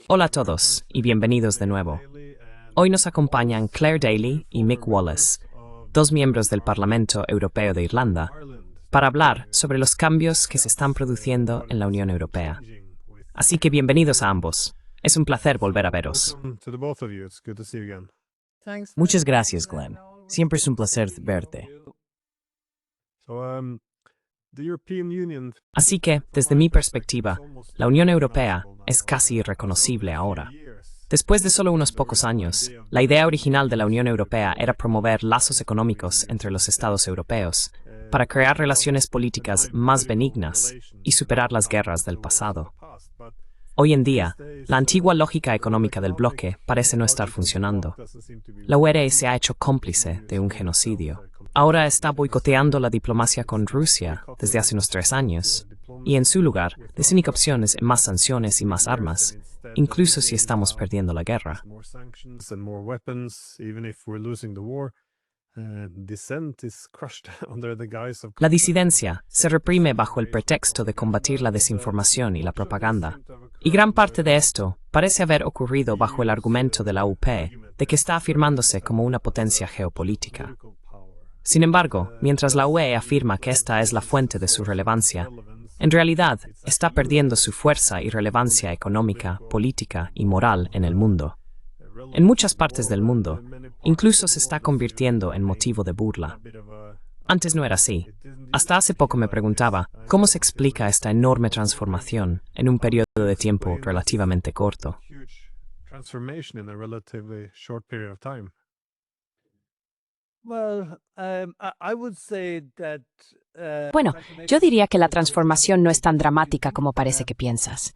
Hola a todos y bienvenidos de nuevo. Hoy nos acompañan Claire Daly y Mick Wallace, dos miembros del Parlamento Europeo de Irlanda, para hablar sobre los cambios que se están produciendo en la Unión Europea. Así que bienvenidos a ambos. Es un placer volver a veros. Muchas gracias, Glenn. Siempre es un placer verte. Así que, desde mi perspectiva, la Unión Europea es casi irreconocible ahora. Después de solo unos pocos años, la idea original de la Unión Europea era promover lazos económicos entre los Estados europeos para crear relaciones políticas más benignas y superar las guerras del pasado. Hoy en día, la antigua lógica económica del bloque parece no estar funcionando. La UE se ha hecho cómplice de un genocidio. Ahora está boicoteando la diplomacia con Rusia desde hace unos 3 años, y en su lugar, la única opción es más sanciones y más armas, incluso si estamos perdiendo la guerra. La disidencia se reprime bajo el pretexto de combatir la desinformación y la propaganda, y gran parte de esto parece haber ocurrido bajo el argumento de la UP de que está afirmándose como una potencia geopolítica. Sin embargo, mientras la UE afirma que esta es la fuente de su relevancia, en realidad está perdiendo su fuerza y relevancia económica, política y moral en el mundo. En muchas partes del mundo, incluso se está convirtiendo en motivo de burla. Antes no era así. Hasta hace poco me preguntaba, ¿cómo se explica esta enorme transformación en un periodo de tiempo relativamente corto? Bueno, yo diría que la transformación no es tan dramática como parece que piensas.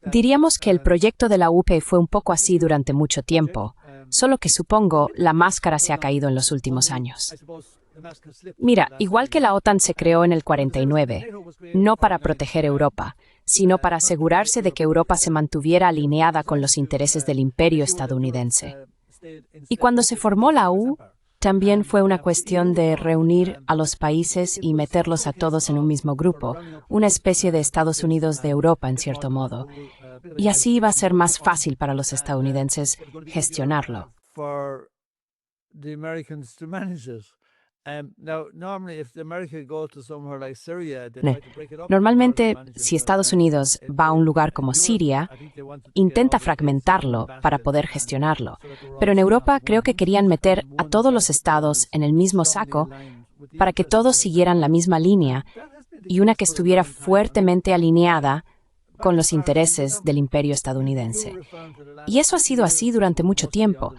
Diríamos que el proyecto de la UP fue un poco así durante mucho tiempo, solo que supongo la máscara se ha caído en los últimos años. Mira, igual que la OTAN se creó en el 49, no para proteger Europa, sino para asegurarse de que Europa se mantuviera alineada con los intereses del imperio estadounidense. Y cuando se formó la EU, también fue una cuestión de reunir a los países y meterlos a todos en un mismo grupo, una especie de Estados Unidos de Europa, en cierto modo. Y así iba a ser más fácil para los estadounidenses gestionarlo. Normalmente, si Estados Unidos va a un lugar como Siria, intenta fragmentarlo para poder gestionarlo. Pero en Europa creo que querían meter a todos los estados en el mismo saco para que todos siguieran la misma línea y una que estuviera fuertemente alineada con los intereses del imperio estadounidense. Y eso ha sido así durante mucho tiempo.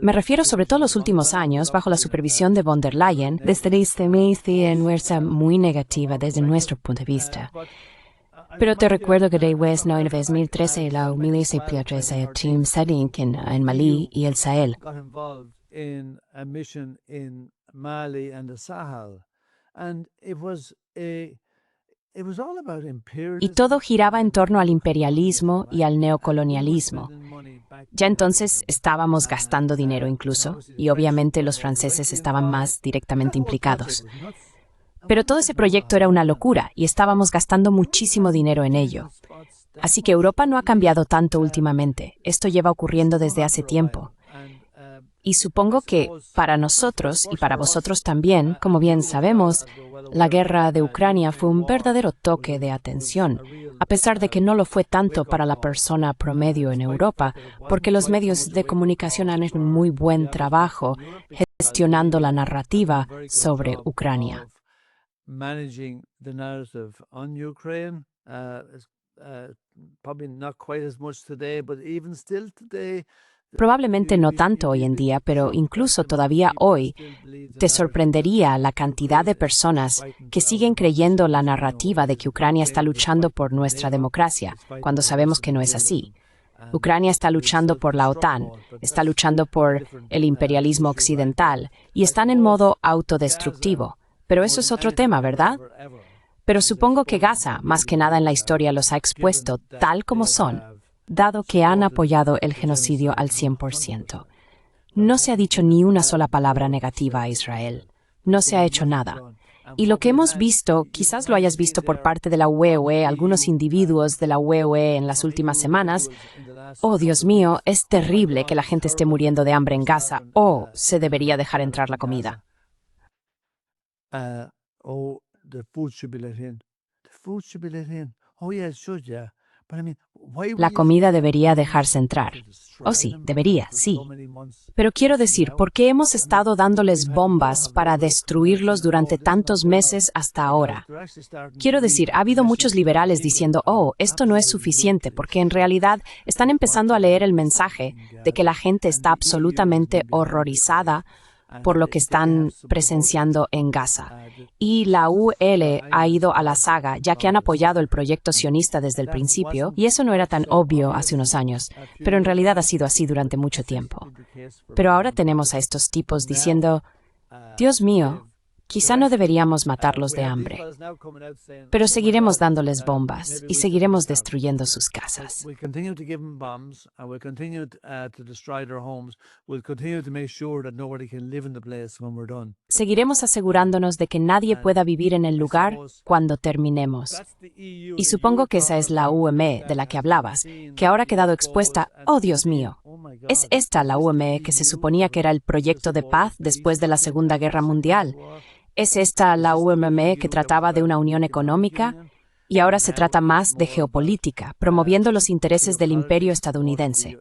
Me refiero sobre todo a los últimos años, bajo la supervisión de von der Leyen, desde una fuerza muy negativa desde nuestro punto de vista. Pero te recuerdo que después en 2013 la Unión se planteó a Team Sadink en Malí y el Sahel. Y todo giraba en torno al imperialismo y al neocolonialismo. Ya entonces estábamos gastando dinero incluso, y obviamente los franceses estaban más directamente implicados. Pero todo ese proyecto era una locura y estábamos gastando muchísimo dinero en ello. Así que Europa no ha cambiado tanto últimamente. Esto lleva ocurriendo desde hace tiempo. Y supongo que para nosotros y para vosotros también, como bien sabemos, la guerra de Ucrania fue un verdadero toque de atención, a pesar de que no lo fue tanto para la persona promedio en Europa, porque los medios de comunicación han hecho un muy buen trabajo gestionando la narrativa sobre Ucrania. Probablemente no tanto hoy en día, pero incluso todavía hoy, te sorprendería la cantidad de personas que siguen creyendo la narrativa de que Ucrania está luchando por nuestra democracia, cuando sabemos que no es así. Ucrania está luchando por la OTAN, está luchando por el imperialismo occidental y están en modo autodestructivo. Pero eso es otro tema, ¿verdad? Pero supongo que Gaza, más que nada en la historia, los ha expuesto tal como son, dado que han apoyado el genocidio al 100%. No se ha dicho ni una sola palabra negativa a Israel. No se ha hecho nada. Y lo que hemos visto, quizás lo hayas visto por parte de la UE, algunos individuos de la UE en las últimas semanas, oh Dios mío, es terrible que la gente esté muriendo de hambre en Gaza, o se debería dejar entrar la comida. Oh, the food should be let in. The food should be let in. Oh, yeah, it should, yeah. But I mean, why La comida debería dejarse entrar. Oh sí, debería, sí. Pero quiero decir, ¿por qué hemos estado dándoles bombas para destruirlos durante tantos meses hasta ahora? Quiero decir, ha habido muchos liberales diciendo, oh, esto no es suficiente, porque en realidad están empezando a leer el mensaje de que la gente está absolutamente horrorizada por lo que están presenciando en Gaza. Y la UL ha ido a la saga, ya que han apoyado el proyecto sionista desde el principio, y eso no era tan obvio hace unos años, pero en realidad ha sido así durante mucho tiempo. Pero ahora tenemos a estos tipos diciendo, Dios mío, quizá no deberíamos matarlos de hambre, pero seguiremos dándoles bombas y seguiremos destruyendo sus casas. Seguiremos asegurándonos de que nadie pueda vivir en el lugar cuando terminemos. Y supongo que esa es la UME de la que hablabas, que ahora ha quedado expuesta, oh Dios mío. ¿Es esta la UME que se suponía que era el proyecto de paz después de la Segunda Guerra Mundial? ¿Es esta la UMM que trataba de una unión económica? Y ahora se trata más de geopolítica, promoviendo los intereses del imperio estadounidense.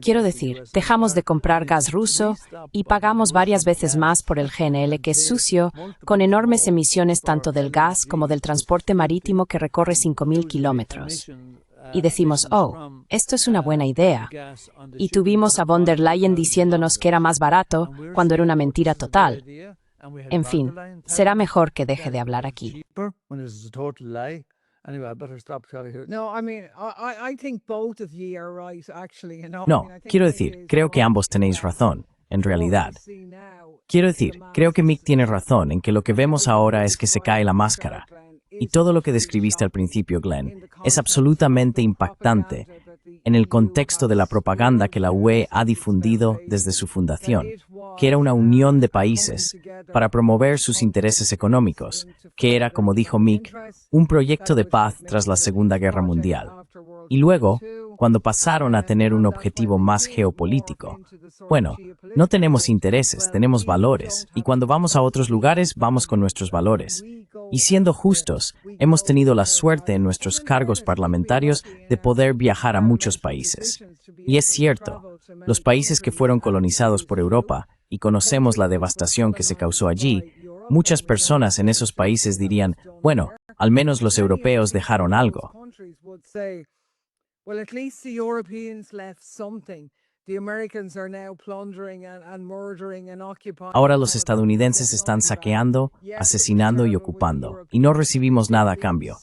Quiero decir, dejamos de comprar gas ruso y pagamos varias veces más por el GNL, que es sucio, con enormes emisiones tanto del gas como del transporte marítimo que recorre 5.000 kilómetros. Y decimos, oh, esto es una buena idea. Y tuvimos a von der Leyen diciéndonos que era más barato, cuando era una mentira total. En fin, será mejor que deje de hablar aquí. No, quiero decir, creo que ambos tenéis razón, en realidad. Quiero decir, creo que Mick tiene razón en que lo que vemos ahora es que se cae la máscara. Y todo lo que describiste al principio, Glenn, es absolutamente impactante en el contexto de la propaganda que la UE ha difundido desde su fundación, que era una unión de países para promover sus intereses económicos, que era, como dijo Mick, un proyecto de paz tras la Segunda Guerra Mundial. Y luego, cuando pasaron a tener un objetivo más geopolítico, bueno, no tenemos intereses, tenemos valores, y cuando vamos a otros lugares, vamos con nuestros valores. Y siendo justos, hemos tenido la suerte en nuestros cargos parlamentarios de poder viajar a muchos países. Y es cierto, los países que fueron colonizados por Europa, y conocemos la devastación que se causó allí, muchas personas en esos países dirían, bueno, al menos los europeos dejaron algo. Ahora los estadounidenses están saqueando, asesinando y ocupando, y no recibimos nada a cambio.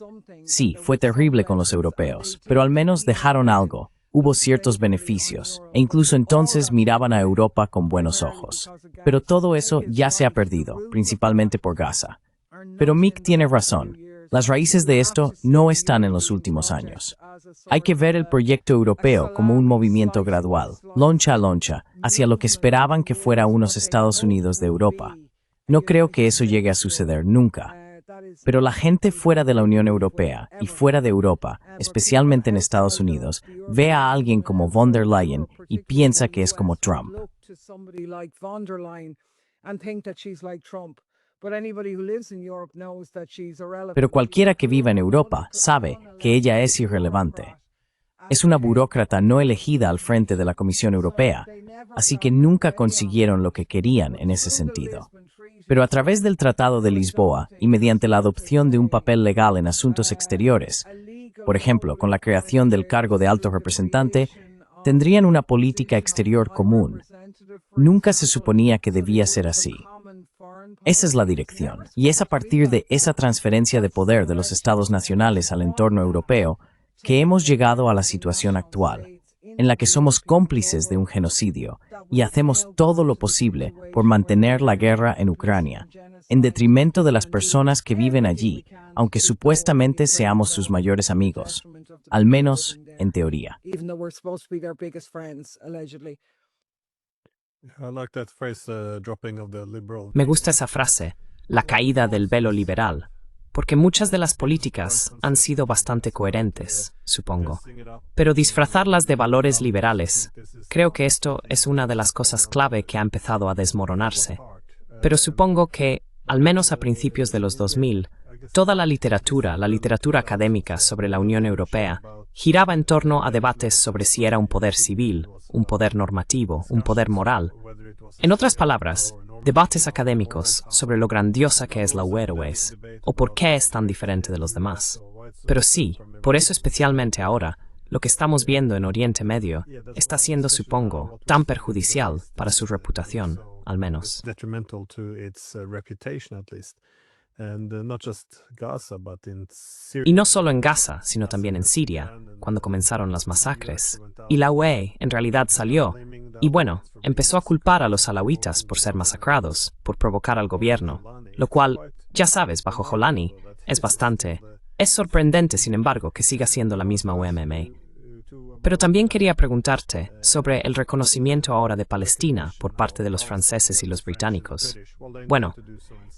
Sí, fue terrible con los europeos, pero al menos dejaron algo. Hubo ciertos beneficios, e incluso entonces miraban a Europa con buenos ojos. Pero todo eso ya se ha perdido, principalmente por Gaza. Pero Mick tiene razón. Las raíces de esto no están en los últimos años. Hay que ver el proyecto europeo como un movimiento gradual, loncha a loncha, hacia lo que esperaban que fuera unos Estados Unidos de Europa. No creo que eso llegue a suceder nunca. Pero la gente fuera de la Unión Europea y fuera de Europa, especialmente en Estados Unidos, ve a alguien como von der Leyen y piensa que es como Trump. Pero cualquiera que viva en Europa sabe que ella es irrelevante. Es una burócrata no elegida al frente de la Comisión Europea, así que nunca consiguieron lo que querían en ese sentido. Pero a través del Tratado de Lisboa y mediante la adopción de un papel legal en asuntos exteriores, por ejemplo, con la creación del cargo de alto representante, tendrían una política exterior común. Nunca se suponía que debía ser así. Esa es la dirección, y es a partir de esa transferencia de poder de los estados nacionales al entorno europeo que hemos llegado a la situación actual, en la que somos cómplices de un genocidio y hacemos todo lo posible por mantener la guerra en Ucrania, en detrimento de las personas que viven allí, aunque supuestamente seamos sus mayores amigos, al menos en teoría. Me gusta esa frase, la caída del velo liberal, porque muchas de las políticas han sido bastante coherentes, supongo. Pero disfrazarlas de valores liberales, creo que esto es una de las cosas clave que ha empezado a desmoronarse. Pero supongo que, al menos a principios de los 2000, toda la literatura académica sobre la Unión Europea, giraba en torno a debates sobre si era un poder civil, un poder normativo, un poder moral. En otras palabras, debates académicos sobre lo grandiosa que es la UE o por qué es tan diferente de los demás. Pero sí, por eso especialmente ahora, lo que estamos viendo en Oriente Medio está siendo, supongo, tan perjudicial para su reputación, al menos. Y no solo en Gaza, sino también en Siria, cuando comenzaron las masacres. Y la UE, en realidad, salió, y bueno, empezó a culpar a los alawitas por ser masacrados, por provocar al gobierno, lo cual, ya sabes, bajo Jolani, es sorprendente, sin embargo, que siga siendo la misma UMMA. Pero también quería preguntarte sobre el reconocimiento ahora de Palestina por parte de los franceses y los británicos. Bueno,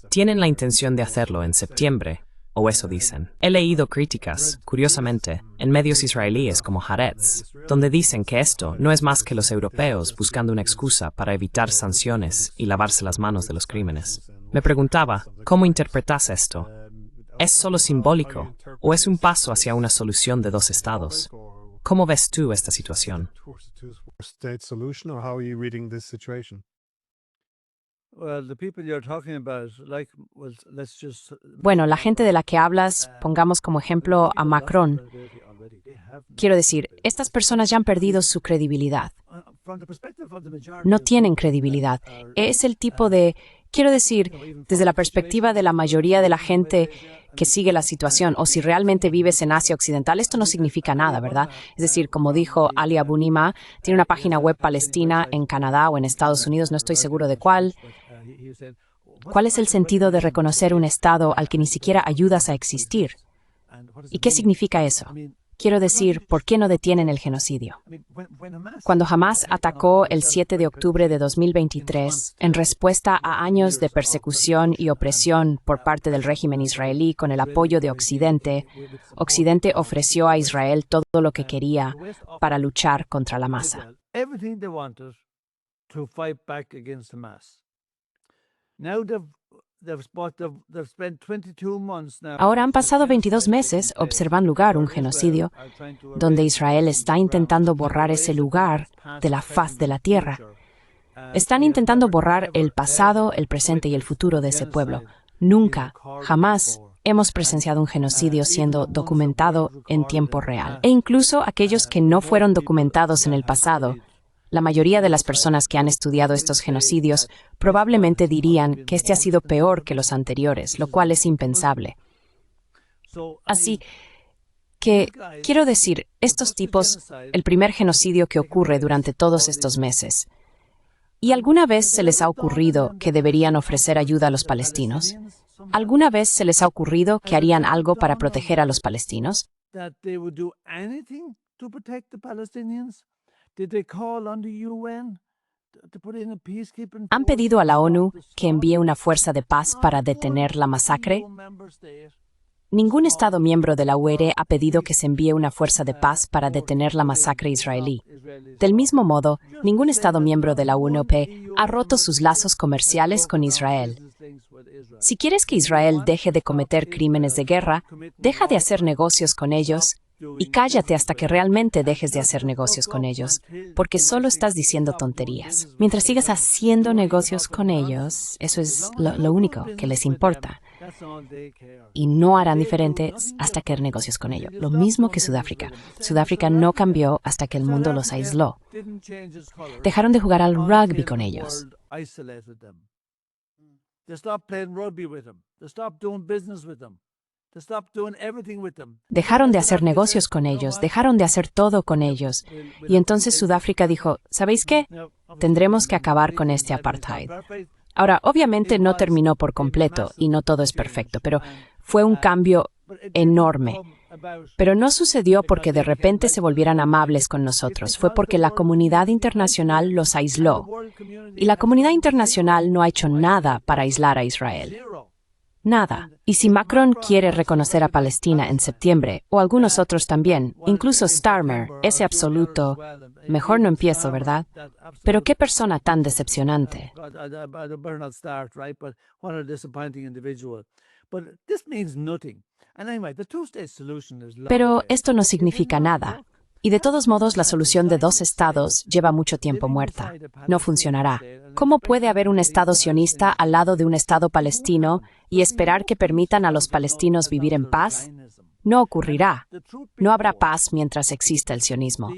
tienen la intención de hacerlo en septiembre, o eso dicen. He leído críticas, curiosamente, en medios israelíes como Haaretz, donde dicen que esto no es más que los europeos buscando una excusa para evitar sanciones y lavarse las manos de los crímenes. Me preguntaba, ¿cómo interpretas esto? ¿Es solo simbólico, o es un paso hacia una solución de dos estados? ¿Cómo ves tú esta situación? Bueno, la gente de la que hablas, pongamos como ejemplo a Macron. Quiero decir, estas personas ya han perdido su credibilidad. No tienen credibilidad. Es el tipo de... Quiero decir, desde la perspectiva de la mayoría de la gente que sigue la situación, o si realmente vives en Asia Occidental, esto no significa nada, ¿verdad? Es decir, como dijo Ali Abu Nima, tiene una página web palestina en Canadá o en Estados Unidos, no estoy seguro de cuál. ¿Cuál es el sentido de reconocer un Estado al que ni siquiera ayudas a existir? ¿Y qué significa eso? Quiero decir, ¿por qué no detienen el genocidio? Cuando Hamás atacó el 7 de octubre de 2023, en respuesta a años de persecución y opresión por parte del régimen israelí con el apoyo de Occidente, Occidente ofreció a Israel todo lo que quería para luchar contra la masa. Ahora han pasado 22 meses, observan lugar un genocidio, donde Israel está intentando borrar ese lugar de la faz de la tierra. Están intentando borrar el pasado, el presente y el futuro de ese pueblo. Nunca, jamás hemos presenciado un genocidio siendo documentado en tiempo real. E incluso aquellos que no fueron documentados en el pasado, la mayoría de las personas que han estudiado estos genocidios probablemente dirían que este ha sido peor que los anteriores, lo cual es impensable. Así que, quiero decir, estos tipos, el primer genocidio que ocurre durante todos estos meses. ¿Y alguna vez se les ha ocurrido que deberían ofrecer ayuda a los palestinos? ¿Alguna vez se les ha ocurrido que harían algo para proteger a los palestinos? ¿Han pedido a la ONU que envíe una fuerza de paz para detener la masacre? Ningún Estado miembro de la UE ha pedido que se envíe una fuerza de paz para detener la masacre israelí. Del mismo modo, ningún Estado miembro de la UNOP ha roto sus lazos comerciales con Israel. Si quieres que Israel deje de cometer crímenes de guerra, deja de hacer negocios con ellos y cállate hasta que realmente dejes de hacer negocios con ellos, porque solo estás diciendo tonterías. Mientras sigas haciendo negocios con ellos, eso es lo único que les importa. Y no harán diferente hasta que hagan negocios con ellos. Lo mismo que Sudáfrica. Sudáfrica no cambió hasta que el mundo los aisló. Dejaron de jugar al rugby con ellos. Dejaron de hacer negocios con ellos, dejaron de hacer todo con ellos. Y entonces Sudáfrica dijo, ¿sabéis qué? Tendremos que acabar con este apartheid. Ahora, obviamente no terminó por completo y no todo es perfecto, pero fue un cambio enorme. Pero no sucedió porque de repente se volvieran amables con nosotros, fue porque la comunidad internacional los aisló. Y la comunidad internacional no ha hecho nada para aislar a Israel. Nada. Y si Macron quiere reconocer a Palestina en septiembre, o algunos otros también, incluso Starmer, ese absoluto, mejor no empiezo, ¿verdad? Pero qué persona tan decepcionante. Pero esto no significa nada. Y de todos modos, la solución de dos estados lleva mucho tiempo muerta. No funcionará. ¿Cómo puede haber un estado sionista al lado de un estado palestino y esperar que permitan a los palestinos vivir en paz? No ocurrirá. No habrá paz mientras exista el sionismo.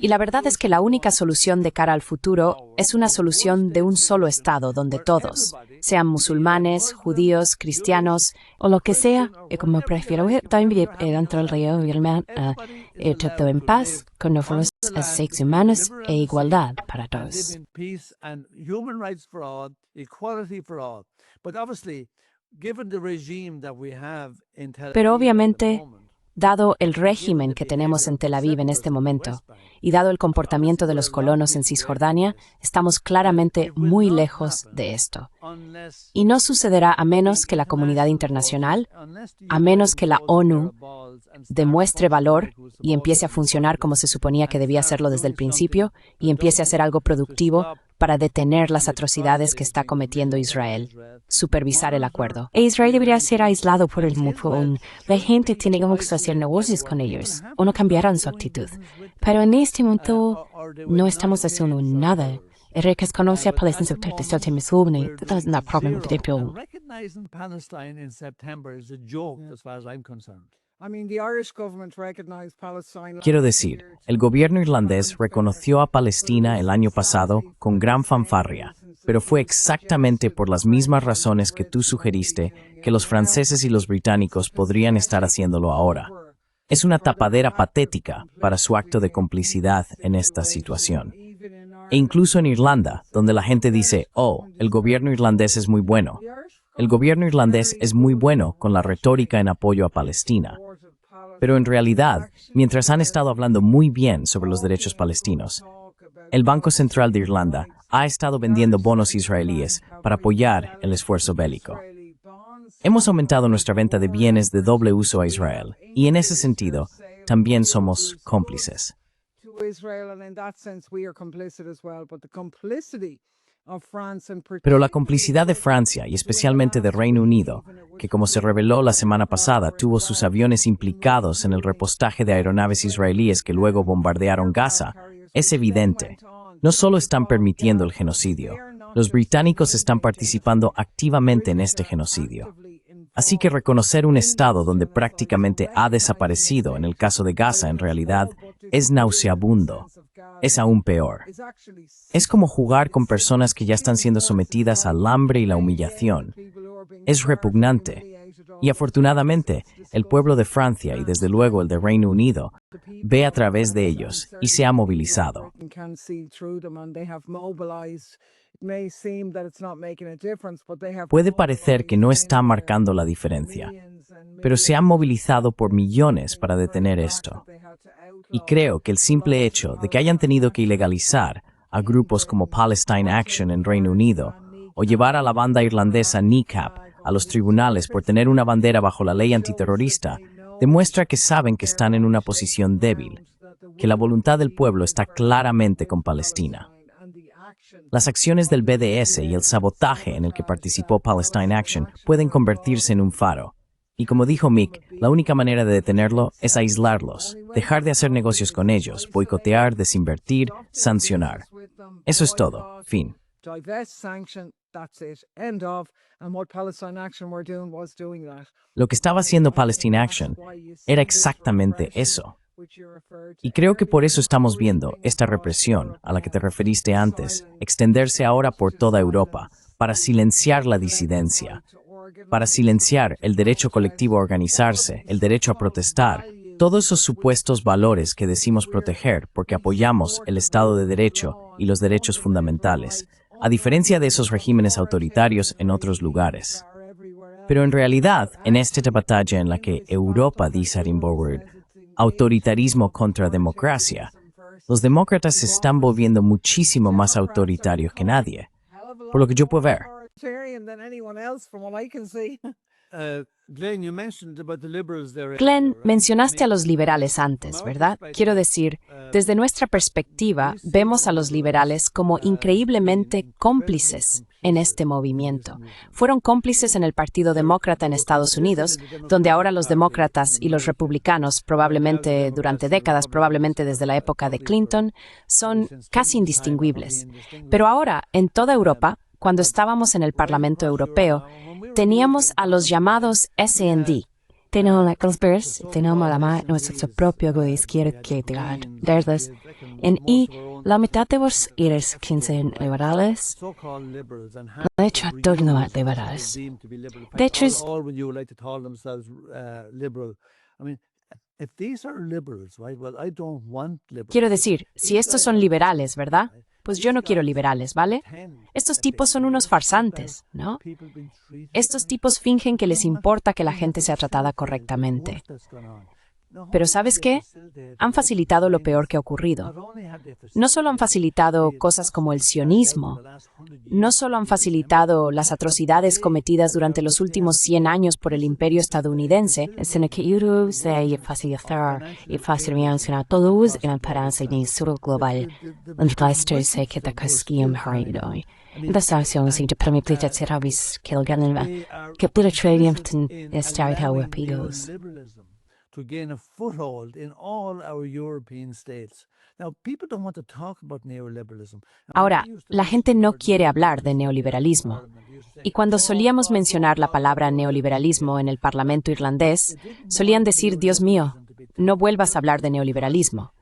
Y la verdad es que la única solución de cara al futuro es una solución de un solo Estado donde todos, sean musulmanes, judíos, cristianos o lo que sea, como prefiero, también dentro del río, todo en paz, con nosotros seres humanos e igualdad para todos. Pero obviamente, dado el régimen que tenemos en Tel Aviv en este momento, y dado el comportamiento de los colonos en Cisjordania, estamos claramente muy lejos de esto. Y no sucederá a menos que la comunidad internacional, a menos que la ONU demuestre valor y empiece a funcionar como se suponía que debía hacerlo desde el principio, y empiece a hacer algo productivo para detener las atrocidades que está cometiendo Israel, supervisar el acuerdo. E Israel debería ser aislado por el mundo. La gente tiene que hacer negocios con ellos, o no cambiarán su actitud. Pero en este momento no estamos haciendo nada. Enriquez conoce a Palestina sobre el mismo. That's not a problem with the people. Recognizing Palestine in September is a joke as far as I'm concerned. Quiero decir, el gobierno irlandés reconoció a Palestina el año pasado con gran fanfarria, pero fue exactamente por las mismas razones que tú sugeriste que los franceses y los británicos podrían estar haciéndolo ahora. Es una tapadera patética para su acto de complicidad en esta situación. E incluso en Irlanda, donde la gente dice, oh, el gobierno irlandés es muy bueno. El gobierno irlandés es muy bueno con la retórica en apoyo a Palestina. Pero en realidad, mientras han estado hablando muy bien sobre los derechos palestinos, el Banco Central de Irlanda ha estado vendiendo bonos israelíes para apoyar el esfuerzo bélico. Hemos aumentado nuestra venta de bienes de doble uso a Israel, y en ese sentido, también somos cómplices. Pero la complicidad de Francia y especialmente de Reino Unido, que como se reveló la semana pasada tuvo sus aviones implicados en el repostaje de aeronaves israelíes que luego bombardearon Gaza, es evidente. No solo están permitiendo el genocidio, los británicos están participando activamente en este genocidio. Así que reconocer un Estado donde prácticamente ha desaparecido en el caso de Gaza en realidad es nauseabundo. Es aún peor. Es como jugar con personas que ya están siendo sometidas al hambre y la humillación. Es repugnante. Y afortunadamente, el pueblo de Francia y desde luego el de Reino Unido ve a través de ellos y se ha movilizado. Puede parecer que no está marcando la diferencia, pero se han movilizado por millones para detener esto. Y creo que el simple hecho de que hayan tenido que ilegalizar a grupos como Palestine Action en Reino Unido o llevar a la banda irlandesa NICAP a los tribunales por tener una bandera bajo la ley antiterrorista demuestra que saben que están en una posición débil, que la voluntad del pueblo está claramente con Palestina. Las acciones del BDS y el sabotaje en el que participó Palestine Action pueden convertirse en un faro. Y como dijo Mick, la única manera de detenerlo es aislarlos, dejar de hacer negocios con ellos, boicotear, desinvertir, sancionar. Eso es todo. Fin. Lo que estaba haciendo Palestine Action era exactamente eso. Y creo que por eso estamos viendo esta represión a la que te referiste antes extenderse ahora por toda Europa, para silenciar la disidencia, para silenciar el derecho colectivo a organizarse, el derecho a protestar, todos esos supuestos valores que decimos proteger porque apoyamos el Estado de Derecho y los derechos fundamentales, a diferencia de esos regímenes autoritarios en otros lugares. Pero en realidad, en esta batalla en la que Europa dice Arimborward, autoritarismo contra democracia, los demócratas se están volviendo muchísimo más autoritarios que nadie, por lo que yo puedo ver. Glenn, you mentioned about the liberals there. Glenn, mencionaste a los liberales antes, ¿verdad? Quiero decir, desde nuestra perspectiva, vemos a los liberales como increíblemente cómplices en este movimiento. Fueron cómplices en el Partido Demócrata en Estados Unidos, donde ahora los demócratas y los republicanos, probablemente durante décadas, probablemente desde la época de Clinton, son casi indistinguibles. Pero ahora, en toda Europa, cuando estábamos en el Parlamento Europeo, teníamos a los llamados SND. Tenemos la conspiración, tenemos nuestro propio de izquierda que verdes. Y la mitad de vos eres 15 liberales. De hecho, todos no liberales. De hecho, es quiero decir, si estos son liberales, ¿verdad? Pues yo no quiero liberales, ¿vale? Estos tipos son unos farsantes, ¿no? Estos tipos fingen que les importa que la gente sea tratada correctamente. Pero ¿sabes qué? Han facilitado lo peor que ha ocurrido. No solo han facilitado cosas como el sionismo, no solo han facilitado las atrocidades cometidas durante los últimos 100 años por el imperio estadounidense, sino que se facilitaron y facilitaron a todos en el paraíso global. Se queda casquim harido. Das acción sin permitir service que el ganen que puede traer estar europeos. To gain a foothold in all our European states. Now, people don't want to talk about neoliberalism. Ahora, la gente no quiere hablar de neoliberalismo. Y cuando solíamos mencionar la palabra neoliberalismo en el Parlamento irlandés, solían decir, Dios mío, no vuelvas a hablar de neoliberalismo.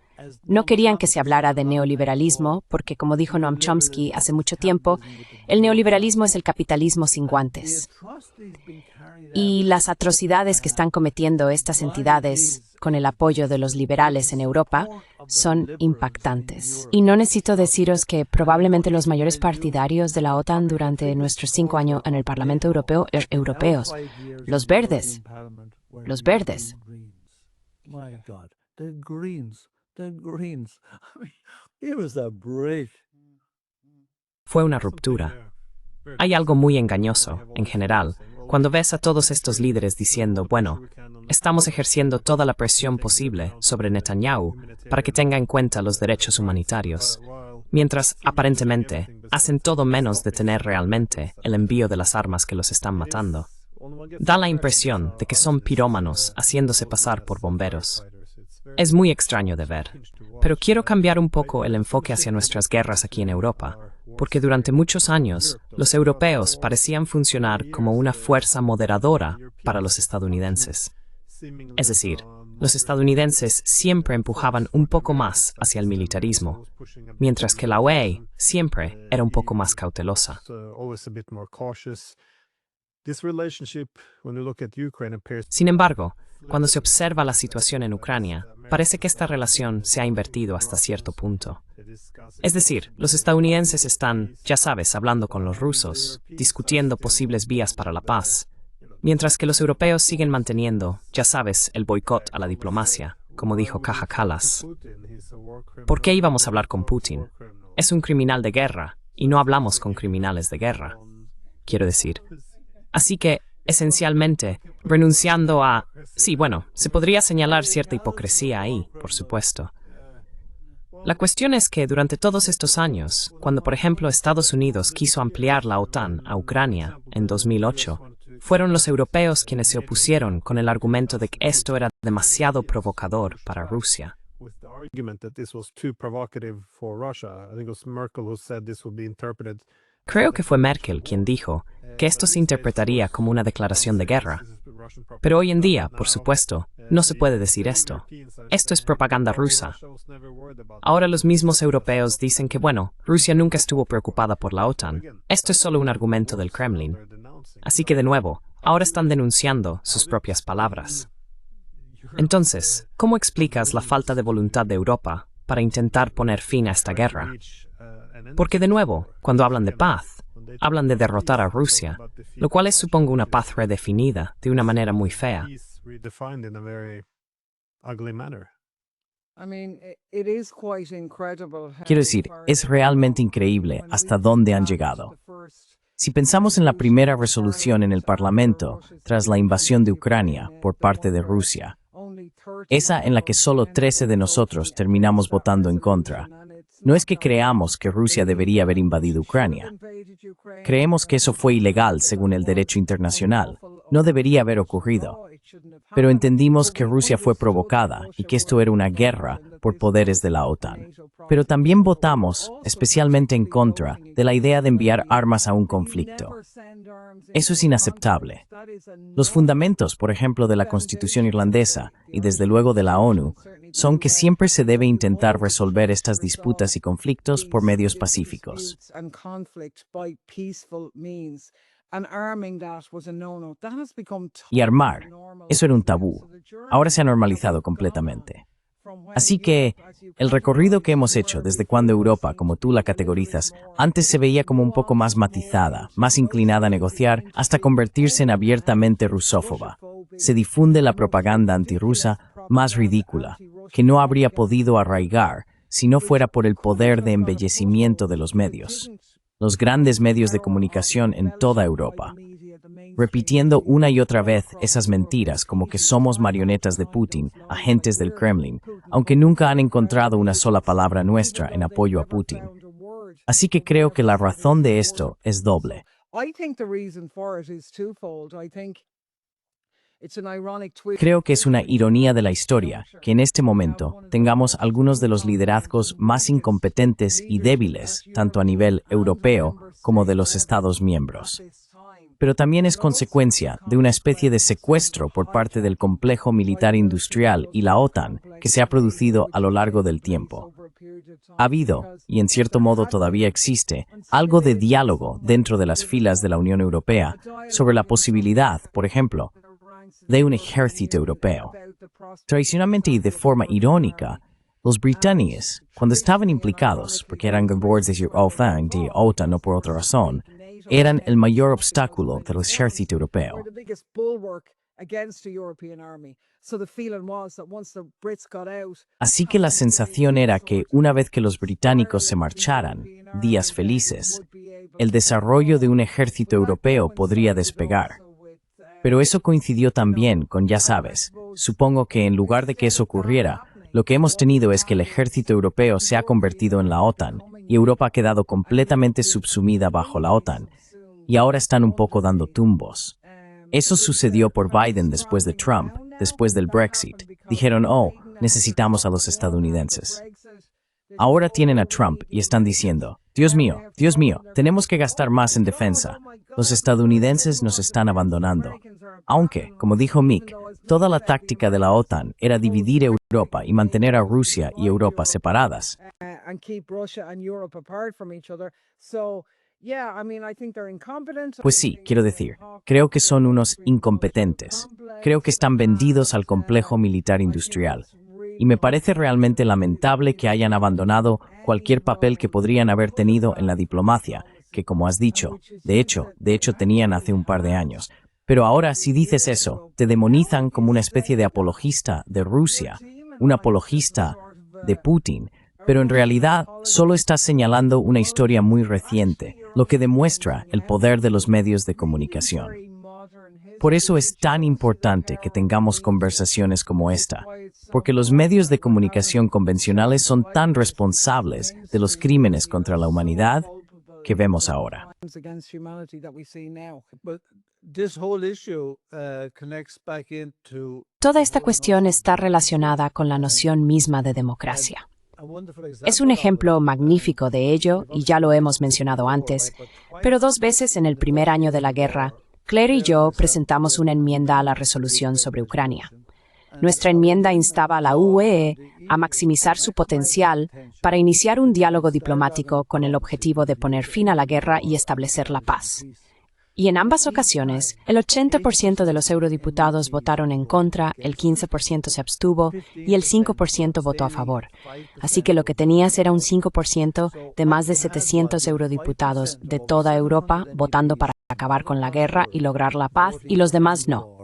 No querían que se hablara de neoliberalismo porque, como dijo Noam Chomsky hace mucho tiempo, el neoliberalismo es el capitalismo sin guantes. Y las atrocidades que están cometiendo estas entidades con el apoyo de los liberales en Europa son impactantes. Y no necesito deciros que probablemente los mayores partidarios de la OTAN durante nuestros 5 años en el Parlamento Europeo eran europeos. Los verdes. Los verdes. Fue una ruptura. Hay algo muy engañoso, en general, cuando ves a todos estos líderes diciendo, bueno, estamos ejerciendo toda la presión posible sobre Netanyahu para que tenga en cuenta los derechos humanitarios, mientras, aparentemente, hacen todo menos detener realmente el envío de las armas que los están matando. Da la impresión de que son pirómanos haciéndose pasar por bomberos. Es muy extraño de ver, pero quiero cambiar un poco el enfoque hacia nuestras guerras aquí en Europa, porque durante muchos años los europeos parecían funcionar como una fuerza moderadora para los estadounidenses. Es decir, los estadounidenses siempre empujaban un poco más hacia el militarismo, mientras que la UE siempre era un poco más cautelosa. Sin embargo, cuando se observa la situación en Ucrania, parece que esta relación se ha invertido hasta cierto punto. Es decir, los estadounidenses están, ya sabes, hablando con los rusos, discutiendo posibles vías para la paz, mientras que los europeos siguen manteniendo, ya sabes, el boicot a la diplomacia, como dijo Kaja Kallas. ¿Por qué íbamos a hablar con Putin? Es un criminal de guerra, y no hablamos con criminales de guerra. Quiero decir. Así que, esencialmente, renunciando a... Sí, bueno, se podría señalar cierta hipocresía ahí, por supuesto. La cuestión es que durante todos estos años, cuando por ejemplo Estados Unidos quiso ampliar la OTAN a Ucrania en 2008, fueron los europeos quienes se opusieron con el argumento de que esto era demasiado provocador para Rusia. Creo que fue Merkel quien dijo que esto se interpretaría como una declaración de guerra. Pero hoy en día, por supuesto, no se puede decir esto. Esto es propaganda rusa. Ahora los mismos europeos dicen que, bueno, Rusia nunca estuvo preocupada por la OTAN. Esto es solo un argumento del Kremlin. Así que, de nuevo, ahora están denunciando sus propias palabras. Entonces, ¿cómo explicas la falta de voluntad de Europa para intentar poner fin a esta guerra? Porque, de nuevo, cuando hablan de paz, hablan de derrotar a Rusia, lo cual es, supongo, una paz redefinida de una manera muy fea. Quiero decir, es realmente increíble hasta dónde han llegado. Si pensamos en la primera resolución en el Parlamento tras la invasión de Ucrania por parte de Rusia, esa en la que solo 13 de nosotros terminamos votando en contra, no es que creamos que Rusia debería haber invadido Ucrania. Creemos que eso fue ilegal según el derecho internacional. No debería haber ocurrido. Pero entendimos que Rusia fue provocada y que esto era una guerra por poderes de la OTAN. Pero también votamos, especialmente en contra, de la idea de enviar armas a un conflicto. Eso es inaceptable. Los fundamentos, por ejemplo, de la Constitución irlandesa y desde luego de la ONU, son que siempre se debe intentar resolver estas disputas y conflictos por medios pacíficos. Y armar, eso era un tabú. Ahora se ha normalizado completamente. Así que, el recorrido que hemos hecho desde cuando Europa, como tú la categorizas, antes se veía como un poco más matizada, más inclinada a negociar, hasta convertirse en abiertamente rusófoba. Se difunde la propaganda antirrusa más ridícula, que no habría podido arraigar si no fuera por el poder de embellecimiento de los medios. Los grandes medios de comunicación en toda Europa, repitiendo una y otra vez esas mentiras como que somos marionetas de Putin, agentes del Kremlin, aunque nunca han encontrado una sola palabra nuestra en apoyo a Putin. Así que creo que la razón de esto es doble. Creo que es una ironía de la historia que en este momento tengamos algunos de los liderazgos más incompetentes y débiles, tanto a nivel europeo como de los Estados miembros. Pero también es consecuencia de una especie de secuestro por parte del complejo militar industrial y la OTAN que se ha producido a lo largo del tiempo. Ha habido, y en cierto modo todavía existe, algo de diálogo dentro de las filas de la Unión Europea sobre la posibilidad, por ejemplo, de un ejército europeo. Tradicionalmente y de forma irónica, los británicos, cuando estaban implicados, porque eran miembros de la OTAN o por otra razón, eran el mayor obstáculo del ejército europeo. Así que la sensación era que una vez que los británicos se marcharan, días felices, el desarrollo de un ejército europeo podría despegar. Pero eso coincidió también con, ya sabes, supongo que en lugar de que eso ocurriera, lo que hemos tenido es que el ejército europeo se ha convertido en la OTAN y Europa ha quedado completamente subsumida bajo la OTAN y ahora están un poco dando tumbos. Eso sucedió por Biden después de Trump, después del Brexit. Dijeron, oh, necesitamos a los estadounidenses. Ahora tienen a Trump y están diciendo, Dios mío, tenemos que gastar más en defensa. Los estadounidenses nos están abandonando. Aunque, como dijo Mick, toda la táctica de la OTAN era dividir Europa y mantener a Rusia y Europa separadas. Pues sí, quiero decir, creo que son unos incompetentes. Creo que están vendidos al complejo militar industrial. Y me parece realmente lamentable que hayan abandonado cualquier papel que podrían haber tenido en la diplomacia, que como has dicho, de hecho tenían hace un par de años. Pero ahora, si dices eso, te demonizan como una especie de apologista de Rusia, un apologista de Putin, pero en realidad solo estás señalando una historia muy reciente, lo que demuestra el poder de los medios de comunicación. Por eso es tan importante que tengamos conversaciones como esta, porque los medios de comunicación convencionales son tan responsables de los crímenes contra la humanidad que vemos ahora. Toda esta cuestión está relacionada con la noción misma de democracia. Es un ejemplo magnífico de ello, y ya lo hemos mencionado antes, pero 2 veces en el primer año de la guerra, Claire y yo presentamos una enmienda a la resolución sobre Ucrania. Nuestra enmienda instaba a la UE a maximizar su potencial para iniciar un diálogo diplomático con el objetivo de poner fin a la guerra y establecer la paz. Y en ambas ocasiones, el 80% de los eurodiputados votaron en contra, el 15% se abstuvo y el 5% votó a favor. Así que lo que tenías era un 5% de más de 700 eurodiputados de toda Europa votando para acabar con la guerra y lograr la paz, y los demás no.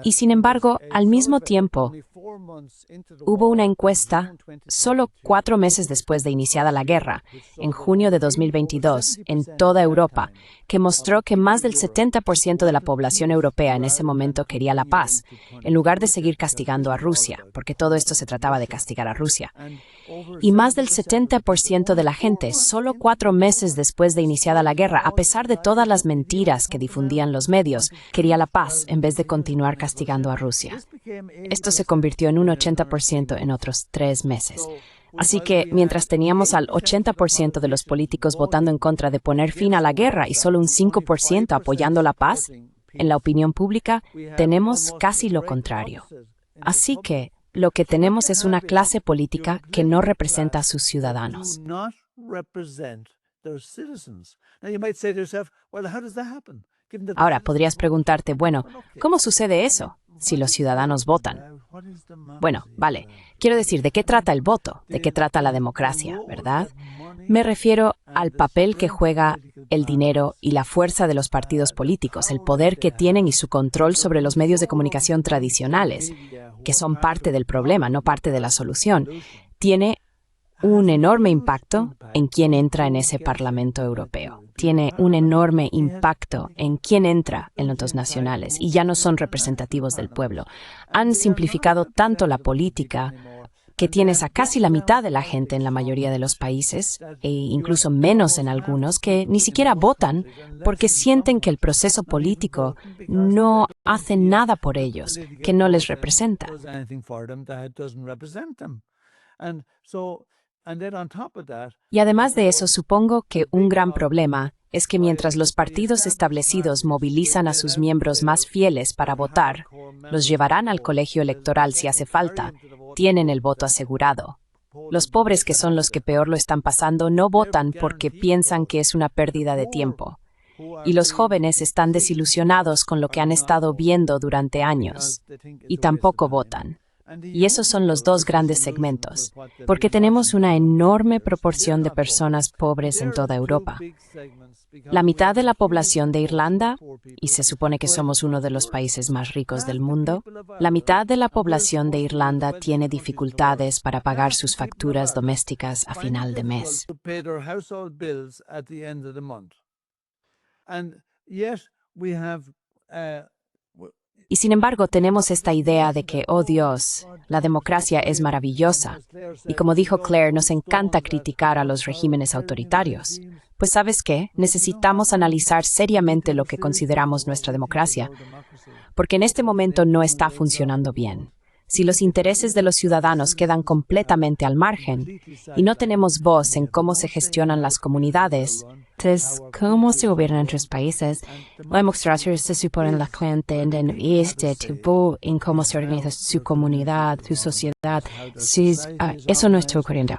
Y sin embargo, al mismo tiempo, hubo una encuesta solo 4 meses después de iniciada la guerra, en junio de 2022, en toda Europa, que mostró que más del 70% de la población europea en ese momento quería la paz, en lugar de seguir castigando a Rusia, porque todo esto se trataba de castigar a Rusia. Y más del 70% de la gente, solo 4 meses después de iniciada la guerra, a pesar de todas las mentiras que difundían los medios, quería la paz en vez de continuar castigando a Rusia. Esto se convirtió en un 80% en otros 3 meses. Así que, mientras teníamos al 80% de los políticos votando en contra de poner fin a la guerra y solo un 5% apoyando la paz, en la opinión pública, tenemos casi lo contrario. Así que, lo que tenemos es una clase política que no representa a sus ciudadanos. Ahora, podrías preguntarte, bueno, ¿cómo sucede eso si los ciudadanos votan? Bueno, vale, quiero decir, ¿de qué trata el voto? ¿De qué trata la democracia, verdad? Me refiero al papel que juega el dinero y la fuerza de los partidos políticos, el poder que tienen y su control sobre los medios de comunicación tradicionales, que son parte del problema, no parte de la solución. Tiene un enorme impacto en quién entra en ese Parlamento Europeo. Tiene un enorme impacto en quién entra en los nacionales y ya no son representativos del pueblo. Han simplificado tanto la política que tienes a casi la mitad de la gente en la mayoría de los países, e incluso menos en algunos, que ni siquiera votan porque sienten que el proceso político no hace nada por ellos, que no les representa. Y además de eso, supongo que un gran problema es que mientras los partidos establecidos movilizan a sus miembros más fieles para votar, los llevarán al colegio electoral si hace falta, tienen el voto asegurado. Los pobres, que son los que peor lo están pasando, no votan porque piensan que es una pérdida de tiempo. Y los jóvenes están desilusionados con lo que han estado viendo durante años y tampoco votan. Y esos son los 2 grandes segmentos, porque tenemos una enorme proporción de personas pobres en toda Europa. La mitad de la población de Irlanda, y se supone que somos uno de los países más ricos del mundo, la mitad de la población de Irlanda tiene dificultades para pagar sus facturas domésticas a final de mes. Y sin embargo, tenemos esta idea de que, oh Dios, la democracia es maravillosa. Y como dijo Claire, nos encanta criticar a los regímenes autoritarios. Pues ¿sabes qué? Necesitamos analizar seriamente lo que consideramos nuestra democracia, porque en este momento no está funcionando bien. Si los intereses de los ciudadanos quedan completamente al margen y no tenemos voz en cómo se gestionan las comunidades, entonces, ¿cómo se gobiernan nuestros países? La democracia se supone la gente en en cómo se organiza su comunidad, su sociedad. Eso no está ocurriendo.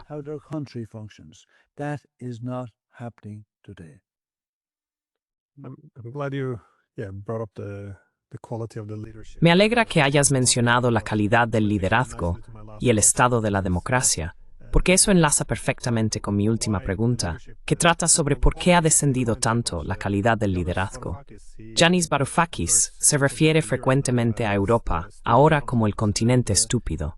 Me alegra que hayas mencionado la calidad del liderazgo y el estado de la democracia, porque eso enlaza perfectamente con mi última pregunta, que trata sobre por qué ha descendido tanto la calidad del liderazgo. Yanis Varoufakis se refiere frecuentemente a Europa ahora como el continente estúpido.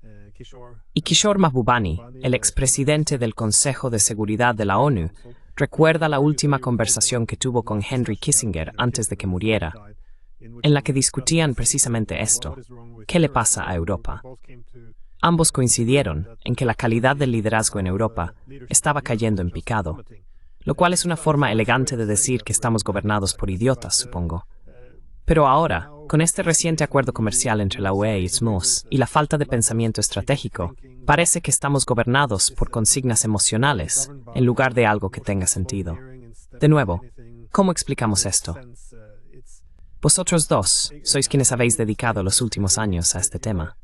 Y Kishore Mahbubani, el expresidente del Consejo de Seguridad de la ONU, recuerda la última conversación que tuvo con Henry Kissinger antes de que muriera, en la que discutían precisamente esto: ¿qué le pasa a Europa? Ambos coincidieron en que la calidad del liderazgo en Europa estaba cayendo en picado, lo cual es una forma elegante de decir que estamos gobernados por idiotas, supongo. Pero ahora, con este reciente acuerdo comercial entre la UE y SMUS y la falta de pensamiento estratégico, parece que estamos gobernados por consignas emocionales en lugar de algo que tenga sentido. De nuevo, ¿cómo explicamos esto? Vosotros dos sois quienes habéis dedicado los últimos años a este tema.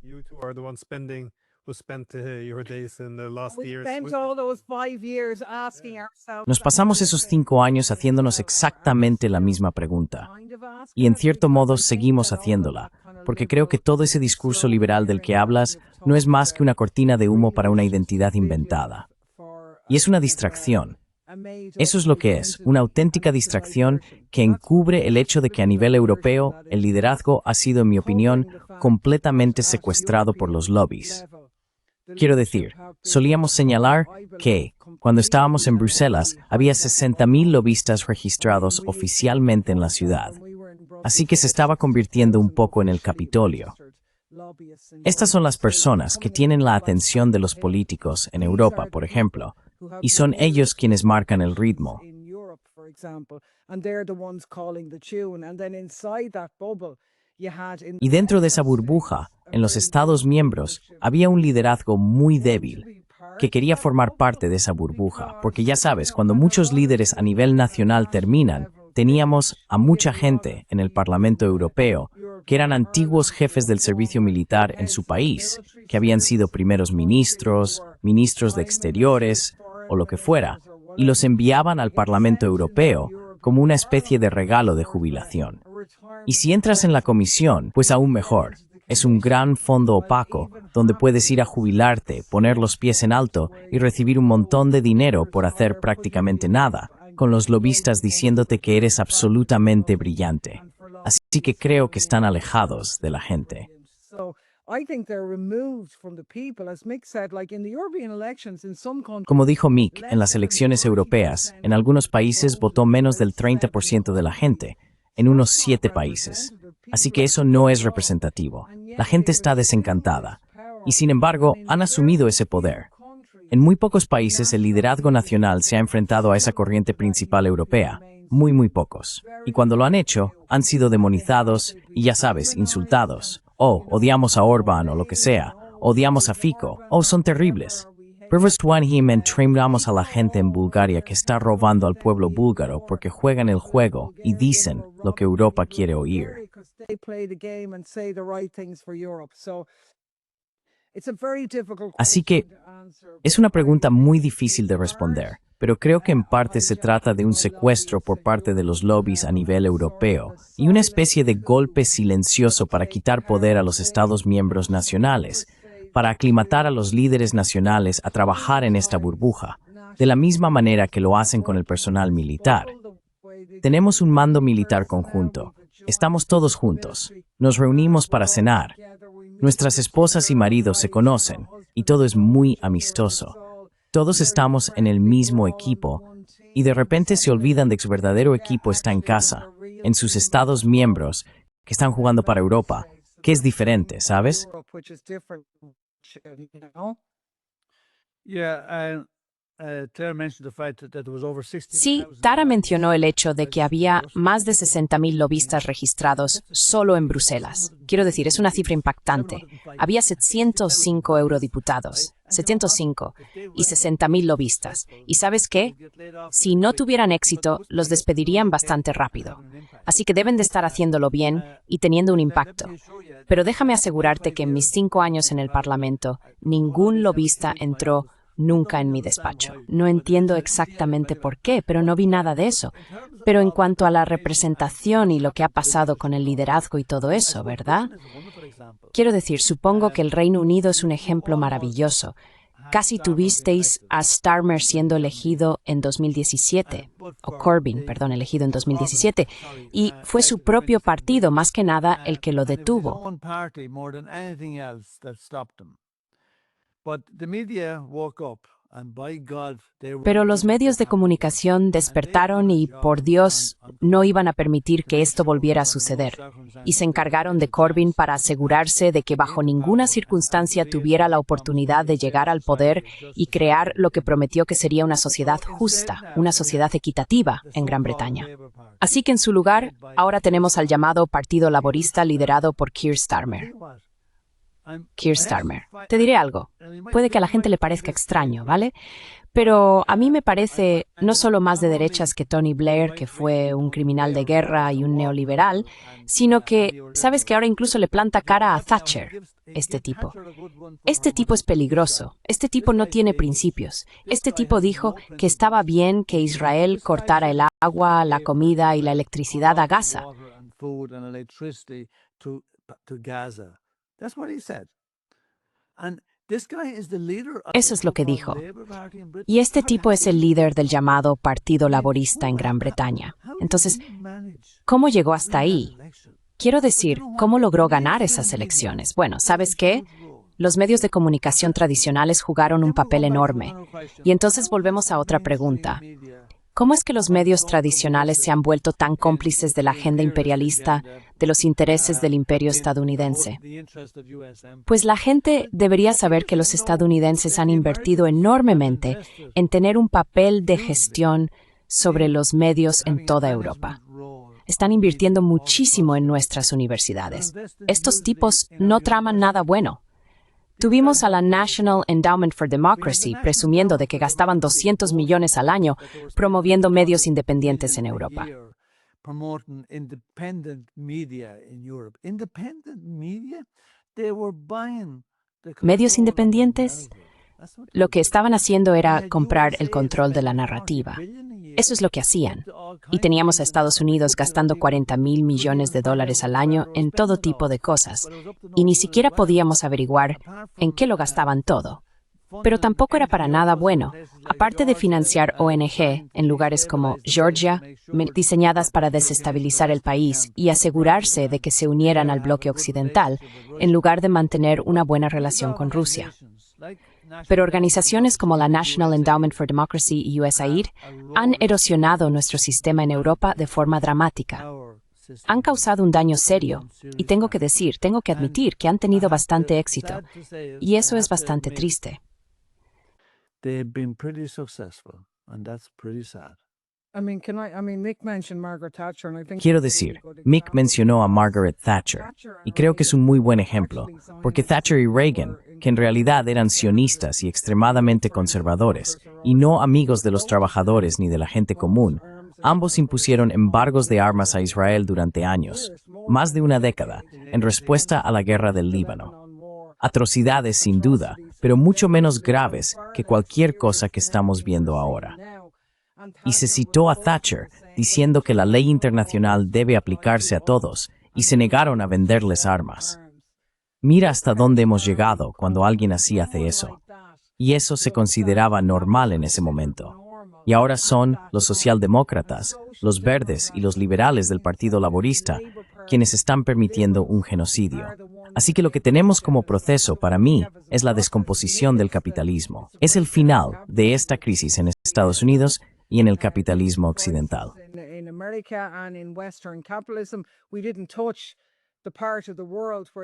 Nos pasamos esos 5 años haciéndonos exactamente la misma pregunta. Y en cierto modo seguimos haciéndola, porque creo que todo ese discurso liberal del que hablas no es más que una cortina de humo para una identidad inventada. Y es una distracción. Eso es lo que es, una auténtica distracción que encubre el hecho de que a nivel europeo el liderazgo ha sido, en mi opinión, completamente secuestrado por los lobbies. Quiero decir, solíamos señalar que, cuando estábamos en Bruselas, había 60.000 lobistas registrados oficialmente en la ciudad. Así que se estaba convirtiendo un poco en el Capitolio. Estas son las personas que tienen la atención de los políticos en Europa, por ejemplo, y son ellos quienes marcan el ritmo. Y dentro de esa burbuja, en los Estados miembros, había un liderazgo muy débil, que quería formar parte de esa burbuja, porque ya sabes, cuando muchos líderes a nivel nacional terminan, teníamos a mucha gente en el Parlamento Europeo que eran antiguos jefes del servicio militar en su país, que habían sido primeros ministros, ministros de Exteriores o lo que fuera, y los enviaban al Parlamento Europeo como una especie de regalo de jubilación. Y si entras en la comisión, pues aún mejor. Es un gran fondo opaco donde puedes ir a jubilarte, poner los pies en alto y recibir un montón de dinero por hacer prácticamente nada, con los lobistas diciéndote que eres absolutamente brillante. Así que creo que están alejados de la gente. Como dijo Mick, en las elecciones europeas, en algunos países votó menos del 30% de la gente, en unos 7 países. Así que eso no es representativo. La gente está desencantada. Y sin embargo, han asumido ese poder. En muy pocos países el liderazgo nacional se ha enfrentado a esa corriente principal europea. Muy pocos. Y cuando lo han hecho, han sido demonizados y, ya sabes, insultados. Odiamos a Orbán o lo que sea. Odiamos a Fico. Son terribles. Entrenamos a la gente en Bulgaria que está robando al pueblo búlgaro porque juegan el juego y dicen lo que Europa quiere oír. Así que es una pregunta muy difícil de responder, pero creo que en parte se trata de un secuestro por parte de los lobbies a nivel europeo y una especie de golpe silencioso para quitar poder a los Estados miembros nacionales, para aclimatar a los líderes nacionales a trabajar en esta burbuja, de la misma manera que lo hacen con el personal militar. Tenemos un mando militar conjunto, estamos todos juntos, nos reunimos para cenar, nuestras esposas y maridos se conocen, y todo es muy amistoso. Todos estamos en el mismo equipo, y de repente se olvidan de que su verdadero equipo está en casa, en sus Estados miembros, que están jugando para Europa, que es diferente, ¿sabes? Sí, Tara mencionó el hecho de que había más de 60.000 lobistas registrados solo en Bruselas. Quiero decir, es una cifra impactante. Había 705 eurodiputados, 705, y 60.000 lobistas. ¿Y sabes qué? Si no tuvieran éxito, los despedirían bastante rápido. Así que deben de estar haciéndolo bien y teniendo un impacto. Pero déjame asegurarte que en mis 5 años en el Parlamento, ningún lobista entró nunca en mi despacho. No entiendo exactamente por qué, pero no vi nada de eso. Pero en cuanto a la representación y lo que ha pasado con el liderazgo y todo eso, ¿verdad? Quiero decir, supongo que el Reino Unido es un ejemplo maravilloso. Casi tuvisteis a Starmer siendo elegido en 2017, o Corbyn, perdón, elegido en 2017, y fue su propio partido, más que nada, el que lo detuvo. Pero los medios de comunicación despertaron y, por Dios, no iban a permitir que esto volviera a suceder. Y se encargaron de Corbyn para asegurarse de que bajo ninguna circunstancia tuviera la oportunidad de llegar al poder y crear lo que prometió que sería una sociedad justa, una sociedad equitativa en Gran Bretaña. Así que en su lugar, ahora tenemos al llamado Partido Laborista liderado por Keir Starmer. Keir Starmer. Te diré algo. Puede que a la gente le parezca extraño, ¿vale? Pero a mí me parece no solo más de derechas que Tony Blair, que fue un criminal de guerra y un neoliberal, sino que, ¿sabes que ahora incluso le planta cara a Thatcher, este tipo? Este tipo es peligroso. Este tipo no tiene principios. Este tipo dijo que estaba bien que Israel cortara el agua, la comida y la electricidad a Gaza. That's what he said. And Eso es lo que dijo. Y este tipo es el líder del llamado Partido Laborista en Gran Bretaña. Entonces, ¿cómo llegó hasta ahí? Quiero decir, ¿cómo logró ganar esas elecciones? Bueno, ¿sabes qué? Los medios de comunicación tradicionales jugaron un papel enorme. Y entonces volvemos a otra pregunta. ¿Cómo es que los medios tradicionales se han vuelto tan cómplices de la agenda imperialista, de los intereses del imperio estadounidense? Pues la gente debería saber que los estadounidenses han invertido enormemente en tener un papel de gestión sobre los medios en toda Europa. Están invirtiendo muchísimo en nuestras universidades. Estos tipos no traman nada bueno. Tuvimos a la National Endowment for Democracy presumiendo de que gastaban 200 millones al año promoviendo medios independientes en Europa. ¿Medios independientes? Lo que estaban haciendo era comprar el control de la narrativa. Eso es lo que hacían. Y teníamos a Estados Unidos gastando 40,000 millones de dólares al año en todo tipo de cosas. Y ni siquiera podíamos averiguar en qué lo gastaban todo. Pero tampoco era para nada bueno. Aparte de financiar ONG en lugares como Georgia, diseñadas para desestabilizar el país y asegurarse de que se unieran al bloque occidental, en lugar de mantener una buena relación con Rusia. Pero organizaciones como la National Endowment for Democracy y USAID han erosionado nuestro sistema en Europa de forma dramática. Han causado un daño serio y tengo que admitir que han tenido bastante éxito. Y eso es bastante triste. Quiero decir, Mick mencionó a Margaret Thatcher, y creo que es un muy buen ejemplo, porque Thatcher y Reagan, que en realidad eran sionistas y extremadamente conservadores, y no amigos de los trabajadores ni de la gente común, ambos impusieron embargos de armas a Israel durante años, más de una década, en respuesta a la guerra del Líbano. Atrocidades sin duda, pero mucho menos graves que cualquier cosa que estamos viendo ahora. Y se citó a Thatcher diciendo que la ley internacional debe aplicarse a todos, y se negaron a venderles armas. Mira hasta dónde hemos llegado cuando alguien así hace eso. Y eso se consideraba normal en ese momento. Y ahora son los socialdemócratas, los verdes y los liberales del Partido Laborista quienes están permitiendo un genocidio. Así que lo que tenemos como proceso para mí es la descomposición del capitalismo. Es el final de esta crisis en Estados Unidos y en el capitalismo occidental.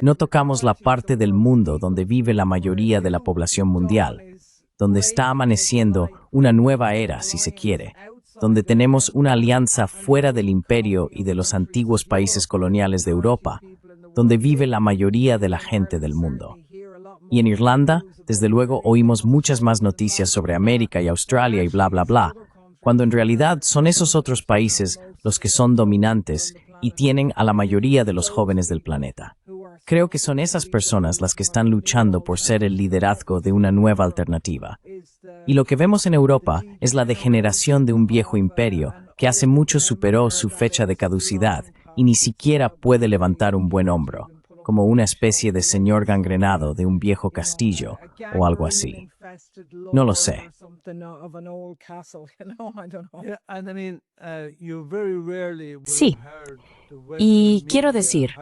No tocamos la parte del mundo donde vive la mayoría de la población mundial, donde está amaneciendo una nueva era, si se quiere, donde tenemos una alianza fuera del imperio y de los antiguos países coloniales de Europa, donde vive la mayoría de la gente del mundo. Y en Irlanda, desde luego, oímos muchas más noticias sobre América y Australia y bla, bla, bla, cuando en realidad son esos otros países los que son dominantes y tienen a la mayoría de los jóvenes del planeta. Creo que son esas personas las que están luchando por ser el liderazgo de una nueva alternativa. Y lo que vemos en Europa es la degeneración de un viejo imperio que hace mucho superó su fecha de caducidad y ni siquiera puede levantar un buen hombro, como una especie de señor gangrenado de un viejo castillo o algo así. No lo sé. Sí, y quiero decir,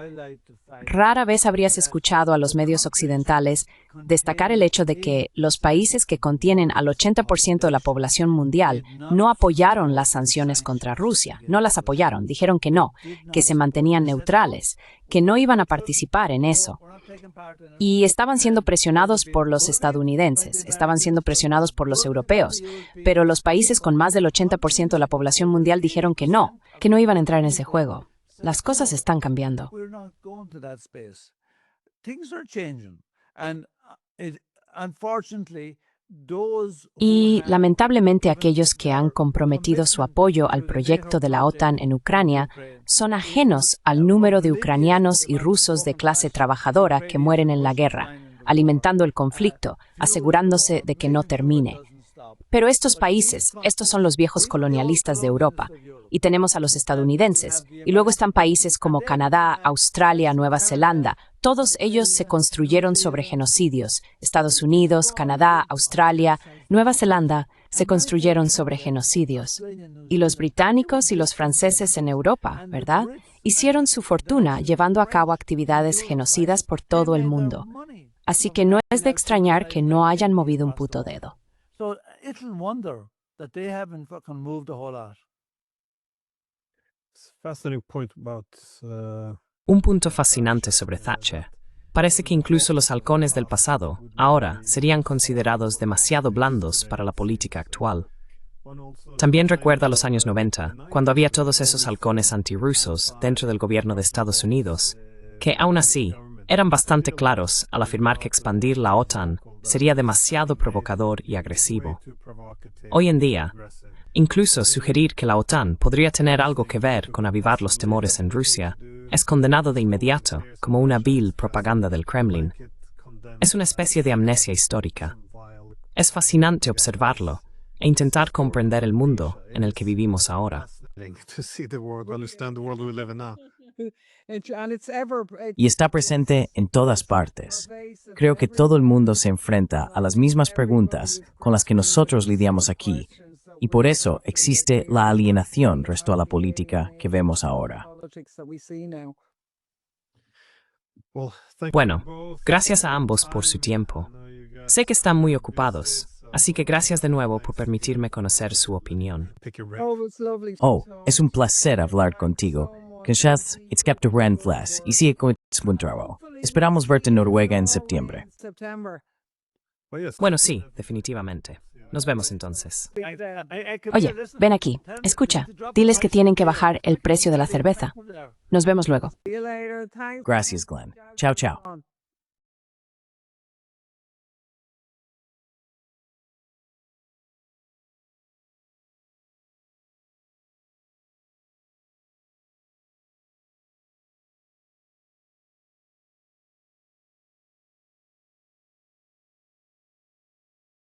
rara vez habrías escuchado a los medios occidentales destacar el hecho de que los países que contienen al 80% de la población mundial no apoyaron las sanciones contra Rusia, no las apoyaron, dijeron que no, que se mantenían neutrales, que no iban a participar en eso. Y estaban siendo presionados por los estadounidenses, estaban siendo presionados por los europeos, pero los países con más del 80% de la población mundial dijeron que no iban a entrar en ese juego. Las cosas están cambiando. Y lamentablemente aquellos que han comprometido su apoyo al proyecto de la OTAN en Ucrania son ajenos al número de ucranianos y rusos de clase trabajadora que mueren en la guerra, alimentando el conflicto, asegurándose de que no termine. Pero estos países, estos son los viejos colonialistas de Europa. Y tenemos a los estadounidenses. Y luego están países como Canadá, Australia, Nueva Zelanda. Todos ellos se construyeron sobre genocidios. Estados Unidos, Canadá, Australia, Nueva Zelanda se construyeron sobre genocidios. Y los británicos y los franceses en Europa, ¿verdad? Hicieron su fortuna llevando a cabo actividades genocidas por todo el mundo. Así que no es de extrañar que no hayan movido un puto dedo. So it'll wonder that they haven't fucking moved a whole lot. Fascinating point about Un punto fascinante sobre Thatcher. Parece que incluso los halcones del pasado, ahora, serían considerados demasiado blandos para la política actual. También recuerda los años 90, cuando había todos esos halcones antirrusos dentro del gobierno de Estados Unidos, que aún así eran bastante claros al afirmar que expandir la OTAN sería demasiado provocador y agresivo. Hoy en día, incluso sugerir que la OTAN podría tener algo que ver con avivar los temores en Rusia es condenado de inmediato como una vil propaganda del Kremlin. Es una especie de amnesia histórica. Es fascinante observarlo e intentar comprender el mundo en el que vivimos ahora. to see the world, understand the world we live in now. Y está presente en todas partes. Creo que todo el mundo se enfrenta a las mismas preguntas con las que nosotros lidiamos aquí, y por eso existe la alienación respecto a la política que vemos ahora. Well, thank Bueno, you both. gracias a ambos por su tiempo. I know you guys Sé que están muy ocupados, así que gracias de nuevo por permitirme conocer su opinión. pick your brain. Oh, es un placer hablar contigo. Kanshas, it's kept to Renflas, y sigue con buen trabajo. Esperamos verte en Noruega en septiembre. Well, yes. Bueno, sí, definitivamente. Nos vemos entonces. Oye, ven aquí. Escucha, diles que tienen que bajar el precio de la cerveza. Nos vemos luego. Gracias, Glenn. Chao, chao.